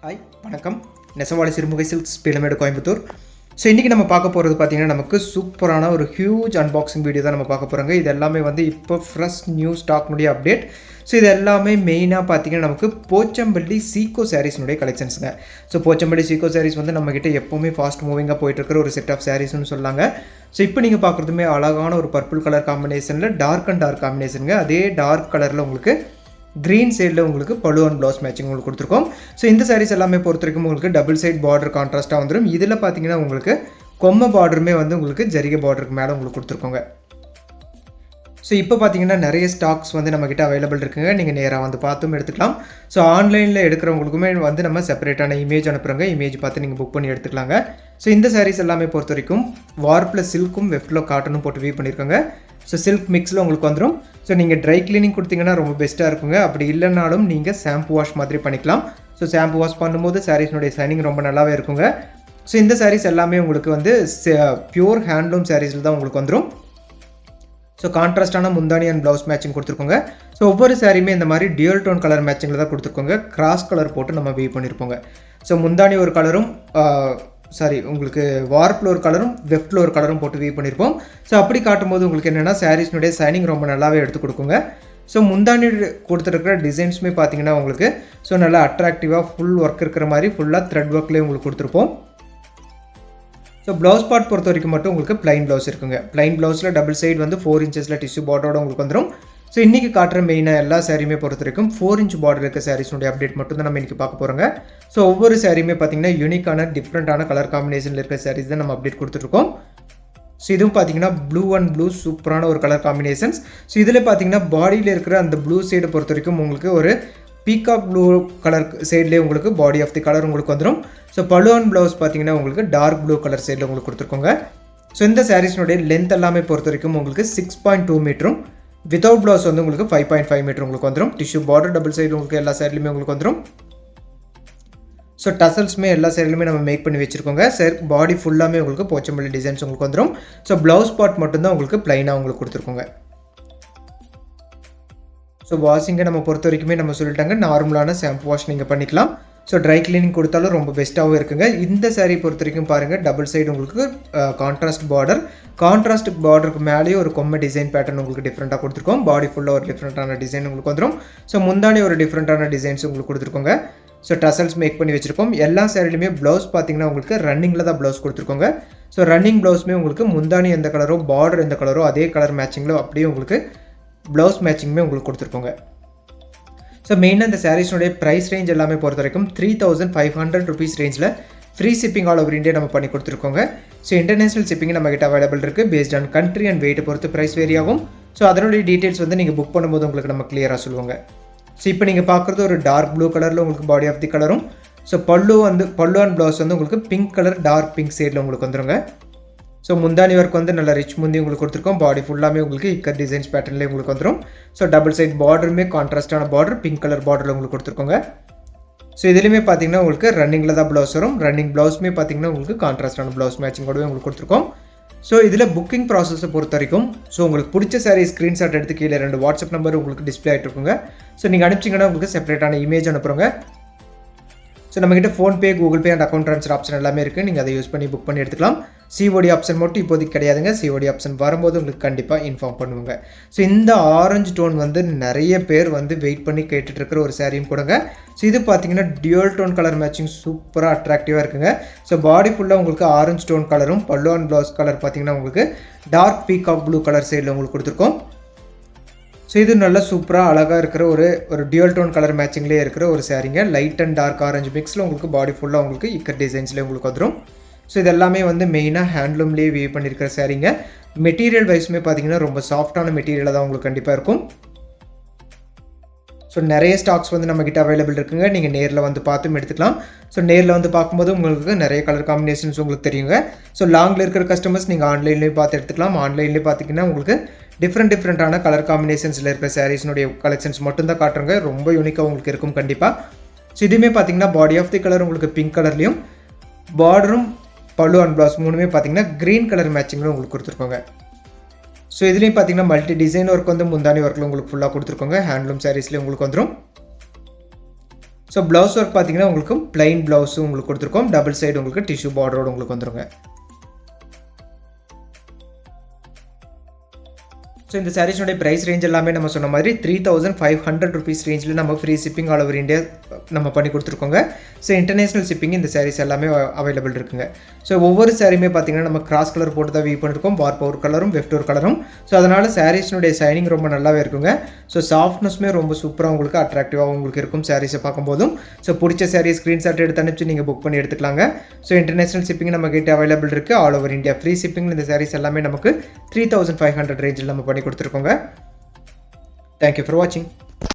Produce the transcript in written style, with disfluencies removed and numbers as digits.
Hi வணக்கம். நெசவாளி Sirumugai silks Peelamedu Coimbatore. So இன்றைக்கி நம்ம பார்க்க போகிறது பார்த்திங்கன்னா நமக்கு சூப்பரான ஒரு ஹியூஜ் அன்பாக்சிங் வீடியோ தான் நம்ம பார்க்க போகிறோங்க. இது எல்லாமே வந்து இப்போ ஃப்ரெஷ் நியூ ஸ்டாக்னுடைய அப்டேட். ஸோ இது எல்லாமே மெயினாக பார்த்திங்கன்னா நமக்கு போச்சம்பள்ளி சீக்கோ சாரீஸ்னுடைய கலெக்ஷன்ஸுங்க. ஸோ போச்சம்பள்ளி சீக்கோ சாரீஸ் வந்து நம்மக்கிட்ட எப்போவுமே ஃபாஸ்ட் மூவிங்காக போயிட்டுருக்கிற ஒரு செட் ஆஃப் சாரீஸ்னு சொல்லாங்க. ஸோ இப்போ நீங்கள் பார்க்குறதுமே அழகான ஒரு பர்பிள் கலர் காம்பினேஷனில் டார்க் அண்ட் டார்க் காம்பினேஷனுங்க. அதே டார்க் கலரில் உங்களுக்கு க்ரீன் சைடில் உங்களுக்கு பலு அண்ட் ப்ளவுஸ் மேட்சிங் உங்களுக்கு கொடுத்துருக்கோம். ஸோ இந்த சாரீஸ் எல்லாமே பொறுத்த வரைக்கும் உங்களுக்கு டபுள் சைட் பார்டர் கான்ட்ராஸ்ட்டாக வந்துடும். இதில் பார்த்தீங்கன்னா உங்களுக்கு கொம்மை பார்டருமே வந்து உங்களுக்கு ஜரிகை பார்டருக்கு மேலே உங்களுக்கு கொடுத்துருக்கோங்க. ஸோ இப்போ பார்த்தீங்கன்னா நிறைய ஸ்டாக்ஸ் வந்து நம்மக்கிட்ட அவைலபிள் இருக்குங்க. நீங்கள் நேராக வந்து பார்த்தும் எடுத்துக்கலாம். ஸோ ஆன்லைனில் எடுக்கிறவங்களுக்குமே வந்து நம்ம செப்பரேட்டான இமேஜ் அனுப்புகிறோங்க. இமேஜ் பார்த்து நீங்கள் புக் பண்ணி எடுத்துக்கலாங்க. ஸோ இந்த சாரீஸ் எல்லாமே பொறுத்த வரைக்கும் வார்ப்பில் சில்க்கும் வெஃப்டில் காட்டனும் போட்டு வீவ் பண்ணியிருக்கோங்க. ஸோ சில்க் மிக்ஸில் உங்களுக்கு வந்துடும். ஸோ நீங்கள் ட்ரை கிளீனிங் கொடுத்தீங்கன்னா ரொம்ப பெஸ்ட்டாக இருக்குங்க. அப்படி இல்லைனாலும் நீங்கள் ஷாம்பு வாஷ் மாதிரி பண்ணிக்கலாம். ஸோ ஷாம்பு வாஷ் பண்ணும்போது சாரீஸ்னுடைய ஷைனிங் ரொம்ப நல்லாவே இருக்குங்க. ஸோ இந்த சாரீஸ் எல்லாமே உங்களுக்கு வந்து பியூர் ஹேண்ட்லூம் சாரீஸில் தான் உங்களுக்கு வந்துடும். ஸோ கான்ட்ராஸ்டான முந்தானி அண்ட் ப்ளவுஸ் மேட்சிங் கொடுத்துருக்கோங்க. ஸோ ஒவ்வொரு சாரியுமே இந்த மாதிரி டியூல் டோன் கலர் மேட்சிங்கில் தான் கொடுத்துருக்கோங்க. கிராஸ் கலர் போட்டு நம்ம வீவ் பண்ணியிருப்போங்க. ஸோ முந்தானி ஒரு கலரும் உங்களுக்கு வார்ப்பில் ஒரு கலரும் வெஃப்டில் ஒரு கலரும் போட்டு வீவ் பண்ணியிருப்போம். ஸோ அப்படி காட்டும்போது உங்களுக்கு என்னென்னா சாரீஸ்னுடைய ஷைனிங் ரொம்ப நல்லாவே எடுத்து கொடுக்குங்க. ஸோ முந்தானி கொடுத்துருக்கிற டிசைன்ஸுமே பார்த்தீங்கன்னா உங்களுக்கு ஸோ நல்லா அட்ராக்டிவாக ஃபுல் ஒர்க் இருக்கிற மாதிரி ஃபுல்லாக த்ரெட் ஒர்க்லேயே உங்களுக்கு கொடுத்துருப்போம். ஸோ ப்ளவுஸ் பார்ட் பொறுத்த வரைக்கும் மட்டும் உங்களுக்கு ப்ளைன் ப்ளவுஸ் இருக்குங்க. ப்ளைன் ப்ளவுஸில் டபுள் சைடு வந்து 4 இன்ச்சஸில் டிஷ்யூ பார்டரோட உங்களுக்கு வந்துடும். ஸோ இன்றைக்கி காட்டுற மெயினாக எல்லா சாரியுமே பொறுத்த வரைக்கும் 4 இன்ச் பார்டர் இருக்க சாரீஸ்னுடைய அப்டேட் மட்டும் தான் நம்ம இன்றைக்கி பார்க்க போகிறோங்க. ஸோ ஒவ்வொரு சாரியுமே பார்த்தீங்கன்னா யூனிக்கான டிஃப்ரெண்ட்டான கலர் காம்பினேஷனில் இருக்க சாரீஸ் தான் நம்ம அப்டேட் கொடுத்துருக்கோம். ஸோ இதுவும் பார்த்தீங்கன்னா ப்ளூ அண்ட் ப்ளூ சூப்பரான ஒரு கலர் காம்பினேஷன்ஸ். ஸோ இதில் பார்த்தீங்கன்னா பாடியில் இருக்கிற அந்த ப்ளூ சைடை பொறுத்த வரைக்கும் உங்களுக்கு ஒரு பீகாக் ப்ளூ கலர் சைட்லேயே உங்களுக்கு பாடி ஆஃப் தி கலர் உங்களுக்கு வந்துடும். ஸோ பலு அண்ட் ப்ளவுஸ் பார்த்தீங்கன்னா உங்களுக்கு டார்க் ப்ளூ கலர் சைடில் உங்களுக்கு கொடுத்துருக்கோங்க. ஸோ இந்த சாரீஸ்னுடைய லென்த் எல்லாமே பொறுத்த வரைக்கும் உங்களுக்கு 6.2 மீட்டரும் வித்தவுட் ப்ளவுஸ் வந்து உங்களுக்கு 5.5 மீட்டர் உங்களுக்கு வந்துடும். டிஷ்யூ பார்டர் டபுள் சைடு உங்களுக்கு எல்லா சைட்லையுமே உங்களுக்கு வந்துடும். ஸோ டசல்ஸுமே எல்லா சைட்லையுமே நம்ம மேக் பண்ணி வச்சுருக்கோங்க. சார் பாடி ஃபுல்லாமே உங்களுக்கு போச்சம்பள்ளி டிசைன்ஸ் உங்களுக்கு வந்துடும். ஸோ ப்ளவுஸ் பார்ட் மட்டும்தான் உங்களுக்கு ப்ளைனாக உங்களுக்கு கொடுத்துருக்கோங்க. ஸோ வாஷிங்கை நம்ம பொறுத்த வரைக்குமே நம்ம சொல்லிட்டாங்க நார்மலான ஷாம்பு வாஷ் நீங்கள் பண்ணிக்கலாம். ஸோ ட்ரை கிளீனிங் கொடுத்தாலும் ரொம்ப பெஸ்ட்டாகவும் இருக்குங்க. இந்த சாரீ பொறுத்த வரைக்கும் பாருங்கள் டபுள் சைடு உங்களுக்கு கான்ட்ராஸ்ட் பார்டருக்கு மேலேயே ஒரு கொம்மை டிசைன் பேட்டர்ன் உங்களுக்கு டிஃப்ரெண்ட்டாக கொடுத்துருக்கோம். பாடி ஃபுல்லாக ஒரு டிஃப்ரெண்ட்டான டிசைன் உங்களுக்கு வந்துடும். ஸோ முந்தானி ஒரு டிஃப்ரெண்ட்டான டிசைன்ஸ் உங்களுக்கு கொடுத்துருக்கோங்க. ஸோ டசல்ஸ் மேக் பண்ணி வச்சுருக்கோம். எல்லா சாரிலையுமே ப்ளவுஸ் பார்த்தீங்கன்னா உங்களுக்கு ரன்னிங்கில் தான் ப்ளவுஸ் கொடுத்துருக்கோங்க. ஸோ ரன்னிங் ப்ளவுஸுமே உங்களுக்கு முந்தானி எந்த கலரோ பார்டர் எந்த கலரோ அதே கலர் மேட்சிங்கில் அப்படியே உங்களுக்கு ப்ளவுஸ் மேட்சிங்குமே உங்களுக்கு கொடுத்துருக்கோங்க. ஸோ மெயினாக இந்த சாரீஸ்னுடைய ப்ரைஸ் ரேஞ்ச் எல்லாமே பொறுத்த வரைக்கும் 3500 ருபீஸ் ரேஞ்சில் free shipping all over India நம்ம பண்ணி கொடுத்துருக்கோங்க. ஸோ இன்டர்நேஷனல் ஷிப்பிங் நம்மகிட்ட அவைலபிள் இருக்குது. பேஸ்ட் ஆன் கண்ட்ரி அண்ட் வெயிட்டை பொறுத்து ப்ரைஸ் வேரி ஆகும். ஸோ அதனுடைய டீட்டெயில்ஸ் வந்து நீங்கள் புக் பண்ணும்போது உங்களுக்கு நம்ம கிளியராக சொல்லுவாங்க. ஸோ இப்போ நீங்கள் பார்க்குறது ஒரு டார்க் ப்ளூ கலரில் உங்களுக்கு பாடி ஆஃப் தி கலரும். ஸோ பல்லு அண்ட் ப்ளவுஸ் வந்து உங்களுக்கு பிங்க் கலர் டார்க் பிங்க் சைடில் உங்களுக்கு வந்துருங்க. ஸோ முந்தானி ஒர்க் வந்து நல்ல ரிச் முந்தி உங்களுக்கு கொடுத்துருக்கோம். பாடி ஃபுல்லாமே உங்களுக்கு இக்கர் டிசைன்ஸ் பேட்டர்ன்லேயே உங்களுக்கு வந்துடும். ஸோ டபுள் சைட் பார்டருமே கான்ட்ராஸ்டான பார்டர் பிங்க் கலர் பார்டரில் உங்களுக்கு கொடுத்துருக்கோங்க. ஸோ இதுலேயுமே பார்த்தீங்கன்னா உங்களுக்கு ரன்னிங்கில் தான் ப்ளவுஸ் வரும். ரன்னிங் ப்ளவுஸுமே பார்த்தீங்கன்னா உங்களுக்கு கான்ட்ராஸ்டான ப்ளவுஸ் மேட்சிங்கோடவே உங்களுக்கு கொடுத்துருக்கோம். ஸோ இதில் புக்கிங் ப்ராசஸை பொறுத்த வரைக்கும் ஸோ உங்களுக்கு பிடிச்ச சாரீ ஸ்க்ரீன்ஷாட் எடுத்து கீழே 2 வாட்ஸ்அப் நம்பர் உங்களுக்கு டிஸ்பிளே ஆகிட்டு இருக்குங்க. ஸோ நீங்கள் அனுப்பிச்சிங்கன்னா உங்களுக்கு செப்பரேட்டான இமேஜ் அனுப்புகிறோங்க. ஸோ நம்மகிட்ட PhonePe Google pay and account transfer option எல்லாமே இருக்குது. நீங்கள் அதை யூஸ் பண்ணி புக் பண்ணி எடுத்துக்கலாம். சிஓடி ஆப்ஷன் மட்டும் இப்போதைக்கு கிடையாதுங்க. சிஓடி ஆப்ஷன் வரும்போது உங்களுக்கு கண்டிப்பாக இன்ஃபார்ம் பண்ணுவாங்க. ஸோ இந்த ஆரஞ்சு டோன் வந்து நிறைய பேர் வந்து வெயிட் பண்ணி கேட்டுட்டு இருக்கிற ஒரு சாரியும் கொடுங்க. ஸோ இது பார்த்தீங்கன்னா டியூல் டோன் கலர் மேட்சிங் சூப்பராக அட்ராக்டிவாக இருக்குங்க. ஸோ பாடி ஃபுல்லாக உங்களுக்கு ஆரஞ்சு டோன் கலரும் பல்லு அண்ட் ப்ளவுஸ் கலர் பார்த்தீங்கன்னா உங்களுக்கு டார்க் பீகாக் ப்ளூ கலர் சைடில் உங்களுக்கு கொடுத்துருக்கோம். ஸோ இது நல்லா சூப்பராக அழகாக இருக்கிற ஒரு டியூல் டோன் கலர் மேட்சிங்லேயே இருக்கிற ஒரு சாரீங்க. லைட் அண்ட் டார்க் ஆரஞ்சு மிக்ஸில் உங்களுக்கு பாடி ஃபுல்லாக உங்களுக்கு இக்கர் டிசைன்ஸ்லேயே உங்களுக்கு வந்துடும். ஸோ இது எல்லாமே வந்து மெயினாக ஹேண்ட்லூம்லேயே வீவ் பண்ணியிருக்கிற சாரீங்க. மெட்டீரியல் வைஸுமே பார்த்தீங்கன்னா ரொம்ப சாஃப்டான மெட்டீரியலாக தான் உங்களுக்கு கண்டிப்பாக இருக்கும். ஸோ நிறைய ஸ்டாக்ஸ் வந்து நம்மக்கிட்ட அவைலபிள் இருக்குங்க. நீங்கள் நேரில் வந்து பார்த்தும் எடுத்துக்கலாம். ஸோ நேரில் வந்து பார்க்கும்போது உங்களுக்கு நிறைய கலர் காம்பினேஷன்ஸ் உங்களுக்கு தெரியுங்க. ஸோ லாங்கில் இருக்கிற கஸ்டமர்ஸ் நீங்கள் ஆன்லைன்லேயே பார்த்து எடுத்துக்கலாம். ஆன்லைன்லேயே பார்த்தீங்கன்னா உங்களுக்கு டிஃப்ரெண்ட்டான கலர் காம்பினேஷன்ஸில் இருக்கிற சாரீஸ்னுடைய கலெக்ஷன்ஸ் மட்டும்தான் காட்டுறங்க. ரொம்ப யூனிக்காக உங்களுக்கு இருக்கும் கண்டிப்பாக. ஸோ இதுவுமே பார்த்தீங்கன்னா பாடி ஆஃப் தி கலர் உங்களுக்கு பிங்க் கலர்லேயும் பார்டரும் பல்லு அண்ட் ப்ளவுஸ் மூணுமே பார்த்தீங்கன்னா க்ரீன் கலர் மேட்சிங்கில் உங்களுக்கு கொடுத்துருக்கோங்க. ஸோ இதுலேயும் பார்த்தீங்கன்னா மல்டி டிசைன் ஒர்க் வந்து முந்தானி ஒர்க்கில் உங்களுக்கு ஃபுல்லாக கொடுத்துருக்கோங்க. ஹேண்ட்லூம் சாரீஸ்லேயும் உங்களுக்கு வந்துடும். ஸோ ப்ளவுஸ் ஒர்க் பார்த்தீங்கன்னா உங்களுக்கு பிளைன் ப்ளவுஸும் உங்களுக்கு கொடுத்துருக்கோம். டபுள் சைடு உங்களுக்கு டிஷ்யூ பார்டரோடு உங்களுக்கு வந்துருங்க. ஸோ இந்த சாரீஸோடைய ப்ரைஸ் ரேஞ்ச் எல்லாமே நம்ம சொன்ன மாதிரி 3500 rupees ரேஞ்சில் நம்ம free shipping all over India நம்ம பண்ணி கொடுத்துருக்கோங்க. ஸோ இன்டர்நேஷ்னல் ஷிப்பிங் இந்த சாரீஸ் எல்லாமே அவைலபிள் இருக்குங்க. ஸோ ஒவ்வொரு சாரியுமே பார்த்தீங்கன்னா நம்ம கிராஸ் கலர் போட்டு தான் வீவ் பண்ணியிருக்கோம். வார்ப் ஒரு கலரும் வெஃப்ட் ஒரு கலரும். ஸோ அதனால் சாரீஸ்னுடைய ஷைனிங் ரொம்ப நல்லாவே இருக்குங்க. ஸோ சாஃப்ட்னஸுமே ரொம்ப சூப்பராக உங்களுக்கு அட்ராக்டிவாக உங்களுக்கு இருக்கும் சாரீஸை பார்க்கும்போதும். ஸோ பிடிச்ச சாரீ ஸ்க்ரீன்ஷாட் எடுத்து அனுப்பிச்சு நீங்கள் புக் பண்ணி எடுத்துக்கலாங்க. ஸோ இன்டர்நேஷ்னல் ஷிப்பிங் நம்ம கிட்ட அவைலபிள் இருக்குது. All over India free shipping இந்த சாரீஸ் எல்லாமே நமக்கு 3500 ரேஞ்சில் நம்ம பண்ணி கொடுத்துருக்கோங்க. Thank you for watching.